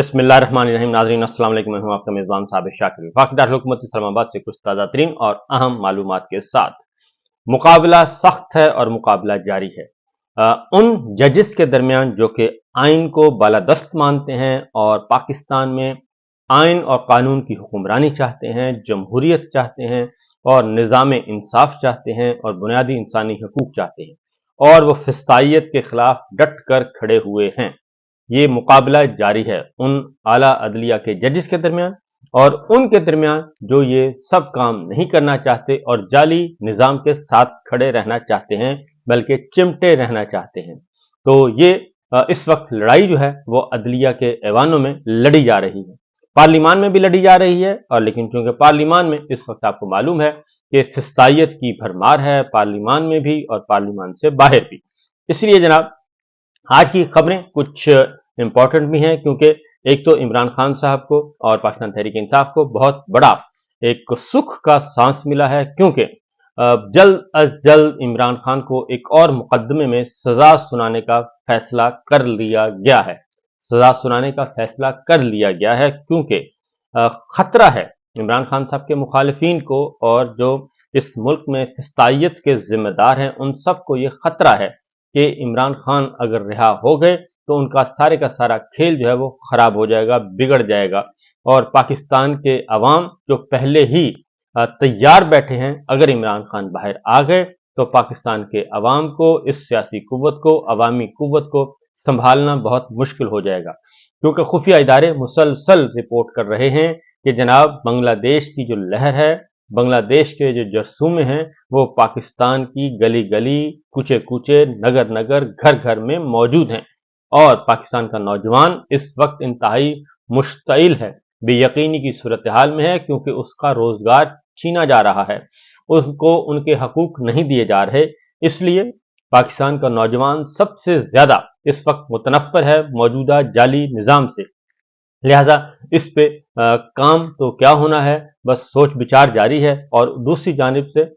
बिस्मिल्लाहिर्रहमानिर्रहीम। नाज़रीन अस्सलाम वालेकुम, मैं हूं आपका मेज़बान साबिर शाकिर। वफ़ाक़ी दारुल इस्लामाबाद से कुछ ताज़ा तरीन और अहम मालूमात के साथ। मुकाबला सख्त है और मुकाबला जारी है उन जजेस के दरमियान जो कि आइन को बालादस्त मानते हैं और पाकिस्तान में आइन और कानून की हुक्मरानी चाहते हैं, जमहूरियत चाहते हैं और निज़ाम इंसाफ चाहते हैं और बुनियादी इंसानी हकूक चाहते हैं, और वो फिस्तायत के खिलाफ डट कर खड़े हुए हैं। ये मुकाबला जारी है उन आला अदलिया के जजेस के दरमियान और उनके दरमियान जो ये सब काम नहीं करना चाहते और जाली निज़ाम के साथ खड़े रहना चाहते हैं, बल्कि चिमटे रहना चाहते हैं। तो ये इस वक्त लड़ाई जो है वो अदलिया के ऐवानों में लड़ी जा रही है, पार्लिमान में भी लड़ी जा रही है। और लेकिन चूंकि पार्लिमान में इस वक्त आपको मालूम है कि फिस्तायत की भरमार है, पार्लिमान में भी और पार्लिमान से बाहर भी। इसलिए जनाब आज की खबरें कुछ इंपॉर्टेंट भी हैं, क्योंकि एक तो इमरान खान साहब को और पाकिस्तान तहरीक इंसाफ को बहुत बड़ा एक सुख का सांस मिला है, क्योंकि जल्द अज जल्द इमरान खान को एक और मुकदमे में सजा सुनाने का फैसला कर लिया गया है। सजा सुनाने का फैसला कर लिया गया है क्योंकि खतरा है इमरान खान साहब के मुखालिफिन को, और जो इस मुल्क में फिस्तायत के जिम्मेदार हैं उन सबको ये खतरा है कि इमरान खान अगर रिहा हो गए तो उनका सारे का सारा खेल जो है वो खराब हो जाएगा, बिगड़ जाएगा। और पाकिस्तान के अवाम जो पहले ही तैयार बैठे हैं, अगर इमरान खान बाहर आ गए तो पाकिस्तान के अवाम को, इस सियासी कुव्वत को, अवामी कुव्वत को संभालना बहुत मुश्किल हो जाएगा। क्योंकि खुफिया इदारे मुसलसल रिपोर्ट कर रहे हैं कि जनाब बांग्लादेश की जो लहर है, बांग्लादेश के जो जरसूमे हैं, वो पाकिस्तान की गली गली, कूचे कूचे, नगर नगर, घर घर में मौजूद हैं। और पाकिस्तान का नौजवान इस वक्त इंतहाई मुश्तइल है, बेयकीनी की सूरत हाल में है, क्योंकि उसका रोजगार छीना जा रहा है, उसको उनके हकूक नहीं दिए जा रहे। इसलिए पाकिस्तान का नौजवान सबसे ज्यादा इस वक्त मुतनफ्फर है मौजूदा जाली निज़ाम से। लिहाजा इस पे काम तो क्या होना है, बस सोच विचार जारी है। और दूसरी जानिब से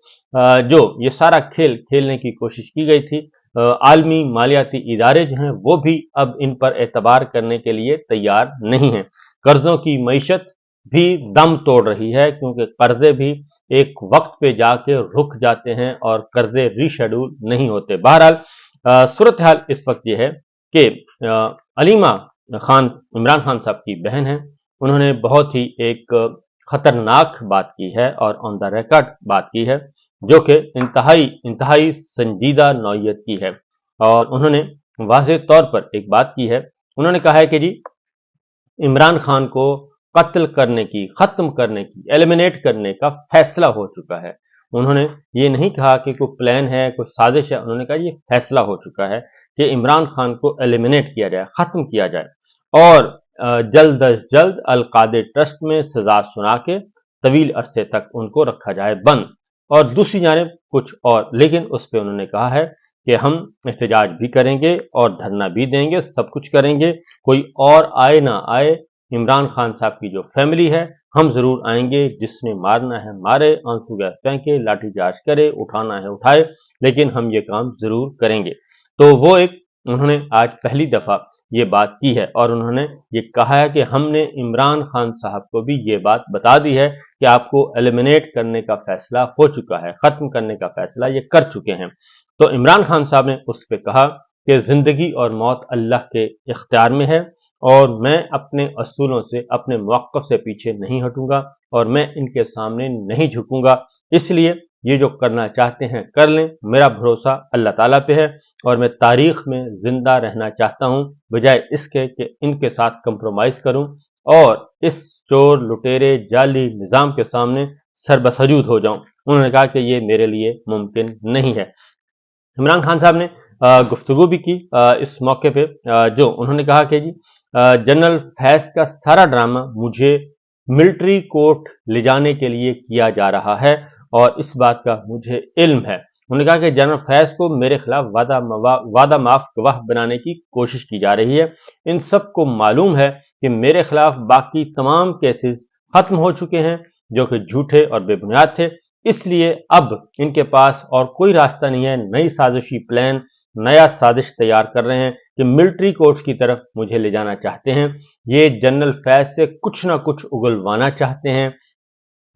जो ये सारा खेल खेलने की कोशिश की गई थी, आलमी मालियाती इदारे जो हैं वो भी अब इन पर एतबार करने के लिए तैयार नहीं हैं। कर्जों की मईशत भी दम तोड़ रही है, क्योंकि कर्जे भी एक वक्त पे जाके रुक जाते हैं और कर्जे रीशेड्यूल नहीं होते। बहरहाल सूरत हाल इस वक्त ये है कि अलीमा खान इमरान खान साहब की बहन है, उन्होंने बहुत ही एक खतरनाक बात की है और ऑन द रिकॉर्ड बात की है, जो कि इंतहाई संजीदा नौयत की है। और उन्होंने वाज़ेह तौर पर एक बात की है, उन्होंने कहा है कि जी इमरान खान को कत्ल करने की, खत्म करने की, एलिमिनेट करने का फैसला हो चुका है। उन्होंने ये नहीं कहा कि कोई प्लान है, कोई साजिश है, उन्होंने कहा ये फैसला हो चुका है कि इमरान खान को एलिमिनेट किया जाए, खत्म किया जाए और जल्द अज जल्द अल-कादे ट्रस्ट में सजा सुना के तवील अरसे तक उनको रखा जाए बंद। और दूसरी जानिब कुछ और, लेकिन उस पर उन्होंने कहा है कि हम एहतजाज भी करेंगे और धरना भी देंगे, सब कुछ करेंगे, कोई और आए ना आए, इमरान खान साहब की जो फैमिली है हम जरूर आएंगे, जिसने मारना है मारे, आंसू गैस फेंके, लाठीचार्ज करे, उठाना है उठाए, लेकिन हम ये काम जरूर करेंगे। तो वो एक उन्होंने आज पहली दफा ये बात की है और उन्होंने ये कहा है कि हमने इमरान खान साहब को भी ये बात बता दी है कि आपको एलिमिनेट करने का फैसला हो चुका है, खत्म करने का फैसला ये कर चुके हैं। तो इमरान खान साहब ने उस पर कहा कि जिंदगी और मौत अल्लाह के इख्तियार में है और मैं अपने असूलों से, अपने मौक़िफ़ से पीछे नहीं हटूंगा और मैं इनके सामने नहीं झुकूंगा। इसलिए ये जो करना चाहते हैं कर लें, मेरा भरोसा अल्लाह ताला पे है और मैं तारीख में जिंदा रहना चाहता हूं, बजाय इसके कि इनके साथ कंप्रोमाइज करूं और इस चोर लुटेरे जाली निज़ाम के सामने सरबसजूद हो जाऊं। उन्होंने कहा कि ये मेरे लिए मुमकिन नहीं है। इमरान खान साहब ने गुफ्तगू भी की इस मौके पे, जो उन्होंने कहा कि जी जनरल फैज़ का सारा ड्रामा मुझे मिलिट्री कोर्ट ले जाने के लिए किया जा रहा है और इस बात का मुझे इल्म है। उन्होंने कहा कि जनरल फैज़ को मेरे खिलाफ वादा माफ गवाह बनाने की कोशिश की जा रही है। इन सबको मालूम है कि मेरे खिलाफ बाकी तमाम केसेस खत्म हो चुके हैं जो कि झूठे और बेबुनियाद थे। इसलिए अब इनके पास और कोई रास्ता नहीं है, नई साजिशी प्लान, नया साजिश तैयार कर रहे हैं कि मिलिट्री कोर्ट्स की तरफ मुझे ले जाना चाहते हैं। ये जनरल फैज से कुछ ना कुछ उगलवाना चाहते हैं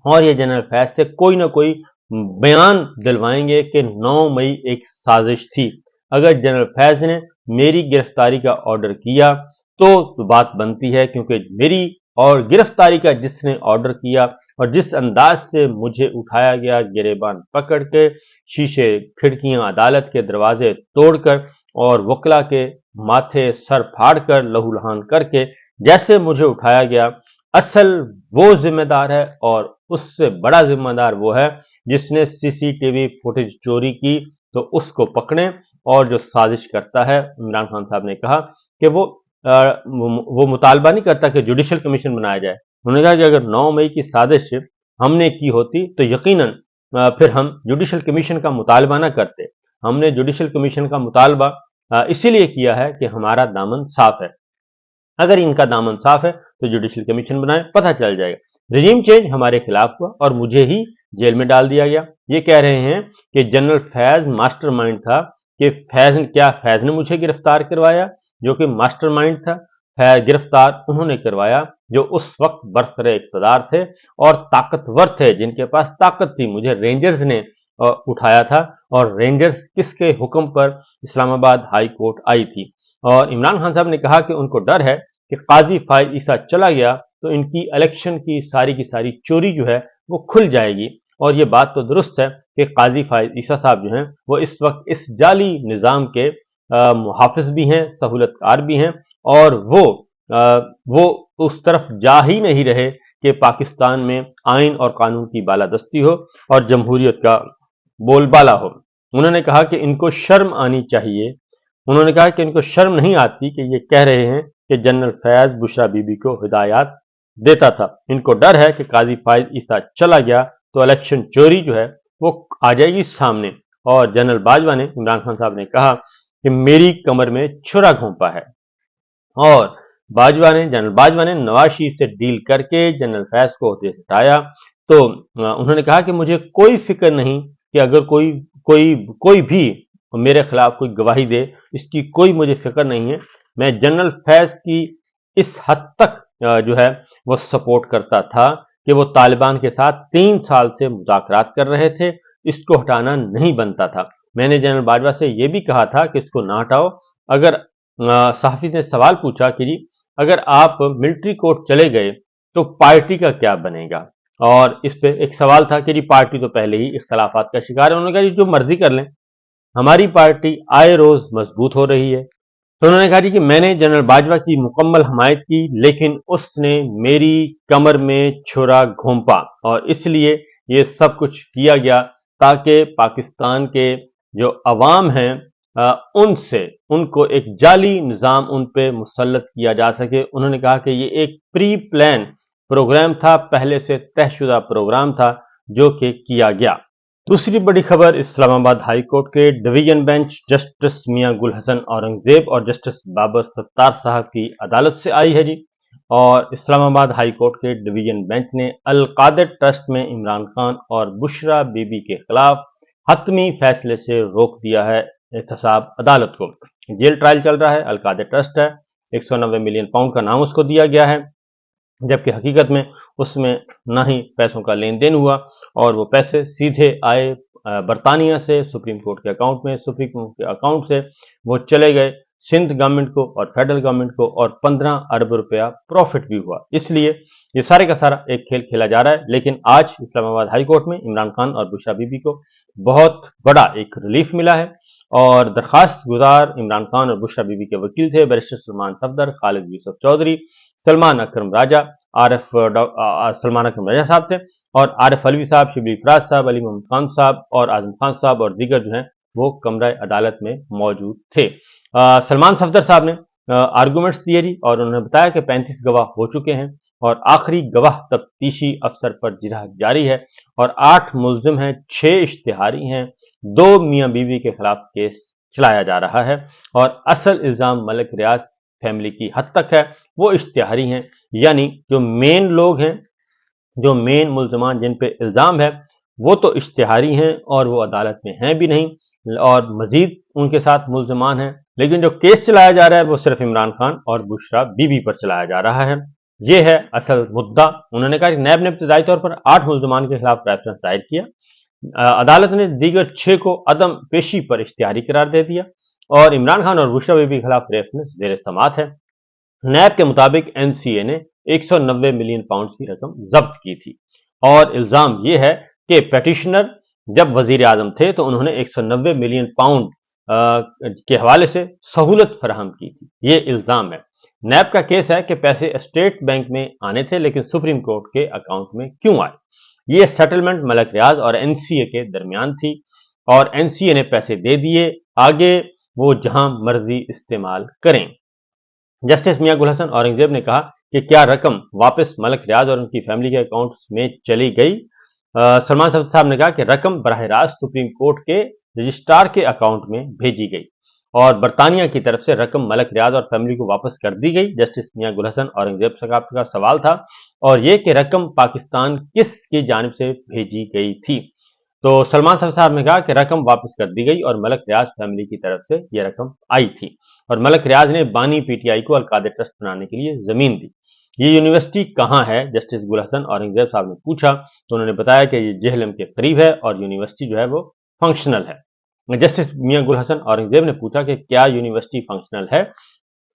और ये जनरल फैज से कोई ना कोई बयान दिलवाएंगे कि 9 मई एक साजिश थी। अगर जनरल फैज ने मेरी गिरफ्तारी का ऑर्डर किया तो बात बनती है, क्योंकि मेरी और गिरफ्तारी का जिसने ऑर्डर किया और जिस अंदाज से मुझे उठाया गया गिरेबान पकड़ के, शीशे खिड़कियां अदालत के दरवाजे तोड़कर और वकला के माथे सर फाड़कर लहूलुहान करके जैसे मुझे उठाया गया, असल वो जिम्मेदार है और उससे बड़ा जिम्मेदार वो है जिसने सीसीटीवी फुटेज चोरी की, तो उसको पकड़ें। और जो साजिश करता है, इमरान खान साहब ने कहा कि वो मुतालबा नहीं करता कि जुडिशल कमीशन बनाया जाए। उन्होंने कहा कि अगर 9 मई की साजिश हमने की होती तो यकीनन फिर हम जुडिशल कमीशन का मुतालबा ना करते। हमने जुडिशल कमीशन का मुतालबा इसीलिए किया है कि हमारा दामन साफ है। अगर इनका दामन साफ है तो जुडिशल कमीशन बनाए, पता चल जाएगा। रजीम चेंज हमारे खिलाफ हुआ और मुझे ही जेल में डाल दिया गया। ये कह रहे हैं कि जनरल फैज मास्टरमाइंड था, कि फैज ने मुझे गिरफ्तार करवाया, जो कि मास्टरमाइंड था। गिरफ्तार उन्होंने करवाया जो उस वक्त बरसरे इक़्तिदार थे और ताकतवर थे, जिनके पास ताकत थी। मुझे रेंजर्स ने उठाया था और रेंजर्स किसके हुक्म पर इस्लामाबाद हाई कोर्ट आई थी। और इमरान खान साहब ने कहा कि उनको डर है कि काजी फाइज ईसा चला गया तो इनकी इलेक्शन की सारी चोरी जो है वो खुल जाएगी। और ये बात तो दुरुस्त है कि काजी फाइज ईसा साहब जो हैं वो इस वक्त इस जाली निज़ाम के मुहाफिज भी हैं, सहूलतकार भी हैं, और वो उस तरफ जा ही नहीं रहे कि पाकिस्तान में आइन और कानून की बालादस्ती हो और जमहूरियत का बोलबाला हो। उन्होंने कहा कि इनको शर्म आनी चाहिए। उन्होंने कहा कि इनको शर्म नहीं आती कि ये कह रहे हैं कि जनरल फैज बुशरा बीबी को हिदायत देता था। इनको डर है कि काजी फाइज ईसा चला गया तो इलेक्शन चोरी जो है वो आ जाएगी सामने। और जनरल बाजवा ने, इमरान खान साहब ने कहा कि मेरी कमर में छुरा घोंपा है। और जनरल बाजवा ने नवाज शरीफ से डील करके जनरल फैज को ओहदे से हटाया। तो उन्होंने कहा कि मुझे कोई फिक्र नहीं कि अगर कोई भी मेरे खिलाफ कोई गवाही दे, इसकी कोई मुझे फिक्र नहीं है। मैं जनरल फैज की इस हद तक जो है वो सपोर्ट करता था कि वो तालिबान के साथ 3 साल से मुज़ाकरात कर रहे थे, इसको हटाना नहीं बनता था। मैंने जनरल बाजवा से ये भी कहा था कि इसको ना हटाओ। अगर सहाफ़ी ने सवाल पूछा कि जी अगर आप मिलिट्री कोर्ट चले गए तो पार्टी का क्या बनेगा, और इस पे एक सवाल था कि जी पार्टी तो पहले ही इख्तलाफात का शिकार है। उन्होंने कहा जी जो मर्जी कर लें, हमारी पार्टी आए रोज मजबूत हो रही है। तो उन्होंने कहा जी कि मैंने जनरल बाजवा की मुकम्मल हमायत की, लेकिन उसने मेरी कमर में छुरा घोंपा और इसलिए ये सब कुछ किया गया ताकि पाकिस्तान के जो अवाम हैं उनको एक जाली निज़ाम उन पे मुसल्लत किया जा सके। उन्होंने कहा कि ये एक प्री प्लान प्रोग्राम था, पहले से तयशुदा प्रोग्राम था जो कि किया गया। दूसरी बड़ी खबर इस्लामाबाद हाई कोर्ट के डिवीजन बेंच जस्टिस मियां गुल हसन औरंगजेब और जस्टिस बाबर सत्तार साहब की अदालत से आई है जी। और इस्लामाबाद हाई कोर्ट के डिवीजन बेंच ने अल कादिर ट्रस्ट में इमरान खान और बुशरा बीबी के खिलाफ हतमी फैसले से रोक दिया है एहतसाब अदालत को। जेल ट्रायल चल रहा है, अल कादिर ट्रस्ट है, 190 मिलियन पाउंड का नाम उसको दिया गया है, जबकि हकीकत में उसमें ना ही पैसों का लेन देन हुआ और वो पैसे सीधे आए बरतानिया से सुप्रीम कोर्ट के अकाउंट में। सुप्रीम कोर्ट के अकाउंट से वो चले गए सिंध गवर्नमेंट को और फेडरल गवर्नमेंट को, और 15 अरब रुपया प्रॉफिट भी हुआ। इसलिए ये सारे का सारा एक खेल खेला जा रहा है। लेकिन आज इस्लामाबाद हाई कोर्ट में इमरान खान और बुशरा बीबी को बहुत बड़ा एक रिलीफ मिला है। और दरखास्त गुजार इमरान खान और बुशरा बीबी के वकील थे बैरिस्टर सलमान सफदर, खालिद यूसुफ चौधरी, सलमान अकरम राजा साहब थे, और आरिफ अलवी साहब, शिबली फराज साहब, अली मोहम्मद खान साहब और आजम खान साहब और दीगर जो हैं वो कमरा अदालत में मौजूद थे। सलमान सफदर साहब ने आर्गूमेंट्स दिए जी, और उन्होंने बताया कि 35 गवाह हो चुके हैं और आखिरी गवाह तफ्तीशी अफसर पर जिरह जारी है और 8 मुल्जिम हैं, 6 इश्तिहारी हैं, 2 मियाँ बीवी के खिलाफ केस चलाया जा रहा है और असल इल्जाम मलिक रियाज फैमिली की हद तक है, वो इश्तिहारी हैं। यानी जो मेन लोग हैं, जो मेन मुल्जमान जिन पे इल्जाम है, वो तो इश्तिहारी हैं और वो अदालत में हैं भी नहीं, और मजीद उनके साथ मुल्जमान हैं लेकिन जो केस चलाया जा रहा है वो सिर्फ इमरान खान और बुशरा बीबी पर चलाया जा रहा है। ये है असल मुद्दा। उन्होंने कहा कि नैब ने इब्तदाई तौर पर 8 मुल्जमान के खिलाफ रेफरेंस दायर किया। अदालत ने दीगर 6 को अदम पेशी पर इख्तियारी करार दे दिया और इमरान खान और बुशरा बीबी के खिलाफ रेफरेंस जेर समात है। नैब के मुताबिक एनसीए ने 190 मिलियन पाउंड की रकम जब्त की थी और इल्जाम यह है कि पेटिशनर जब वजीर आजम थे तो उन्होंने 190 मिलियन पाउंड के हवाले से सहूलत फराहम की थी। ये इल्जाम है। नैब का केस है कि पैसे स्टेट बैंक में आने थे लेकिन सुप्रीम कोर्ट के अकाउंट में क्यों आए। ये सेटलमेंट मलक रियाज और एनसीए के दरमियान थी और एनसीए ने पैसे दे दिए, आगे वो जहां मर्जी इस्तेमाल करें। जस्टिस मियां गुल हसन औरंगजेब ने कहा कि क्या रकम वापस मलक रियाज और उनकी फैमिली के अकाउंट्स में चली गई। सलमान सफदर साहब ने कहा कि रकम बराह रास्त सुप्रीम कोर्ट के रजिस्ट्रार के अकाउंट में भेजी गई और बरतानिया की तरफ से रकम मलक रियाज और फैमिली को वापस कर दी गई। जस्टिस मियां गुल हसन औरंगजेब साहब का सवाल था और यह कि रकम पाकिस्तान किसकी जानिब से भेजी गई थी। तो सलमान साहब ने कहा कि रकम वापस कर दी गई और मलक रियाज फैमिली की तरफ से यह रकम आई थी और मलक रियाज ने बानी पीटीआई को अलकादर ट्रस्ट बनाने के लिए जमीन दी। ये यूनिवर्सिटी कहां है, जस्टिस गुल हसन औरंगजेब साहब ने पूछा तो उन्होंने बताया कि ये जेहलम के करीब है और यूनिवर्सिटी जो है वो फंक्शनल है। जस्टिस मियां गुल हसन औरंगजेब ने पूछा कि क्या यूनिवर्सिटी फंक्शनल है।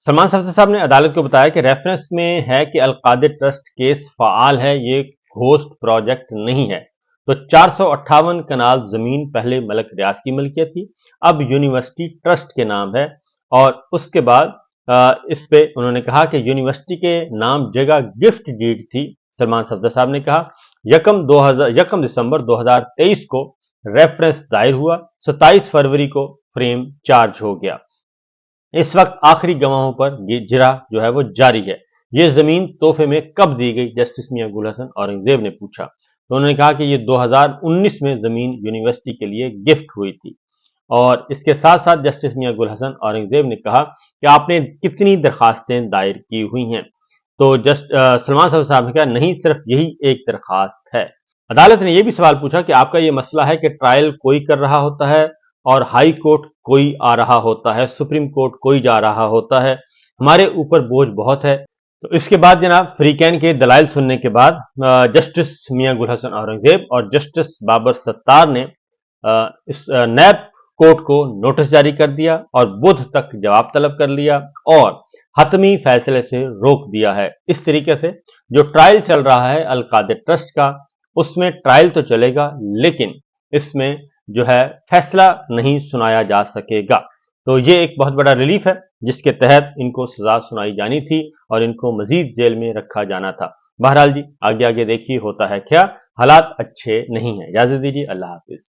सलमान साहब ने अदालत को बताया कि रेफरेंस में है कि अलकादर ट्रस्ट केस फाल है, ये होस्ट प्रोजेक्ट नहीं है। तो 458 कनाल जमीन पहले मलक रियाज की मलकियत थी, अब यूनिवर्सिटी ट्रस्ट के नाम है और उसके बाद इस पे उन्होंने कहा कि यूनिवर्सिटी के नाम जगह गिफ्ट डीड थी। सलमान सफदर साहब ने कहा यकम दिसंबर 2023 को रेफरेंस दायर हुआ, 27 फरवरी को फ्रेम चार्ज हो गया। इस वक्त आखिरी गवाहों पर जिरा जो है वो जारी है। ये जमीन तोहफे में कब दी गई, जस्टिस मियां गुल हसन औरंगजेब ने पूछा तो उन्होंने कहा कि ये 2019 में जमीन यूनिवर्सिटी के लिए गिफ्ट हुई थी। और इसके साथ साथ जस्टिस मियां गुल हसन औरंगजेब ने कहा कि आपने कितनी दरखास्तें दायर की हुई हैं। तो सलमान साहब ने कहा नहीं, सिर्फ यही एक दरखास्त है। अदालत ने यह भी सवाल पूछा कि आपका यह मसला है कि ट्रायल कोई कर रहा होता है और हाई कोर्ट कोई आ रहा होता है, सुप्रीम कोर्ट कोई जा रहा होता है, हमारे ऊपर बोझ बहुत है। तो इसके बाद जनाब फ्रीकैन के दलाइल सुनने के बाद जस्टिस मियां गुल हसन औरंगजेब और जस्टिस बाबर सत्तार ने इस नैब कोर्ट को नोटिस जारी कर दिया और बुध तक जवाब तलब कर लिया और हतमी फैसले से रोक दिया है। इस तरीके से जो ट्रायल चल रहा है अलकादर ट्रस्ट का, उसमें ट्रायल तो चलेगा लेकिन इसमें जो है फैसला नहीं सुनाया जा सकेगा। तो ये एक बहुत बड़ा रिलीफ है जिसके तहत इनको सजा सुनाई जानी थी और इनको मजीद जेल में रखा जाना था। बहरहाल जी आगे आगे देखिए होता है क्या, हालात अच्छे नहीं है। इजाजत दीजिए, अल्लाह हाफिज।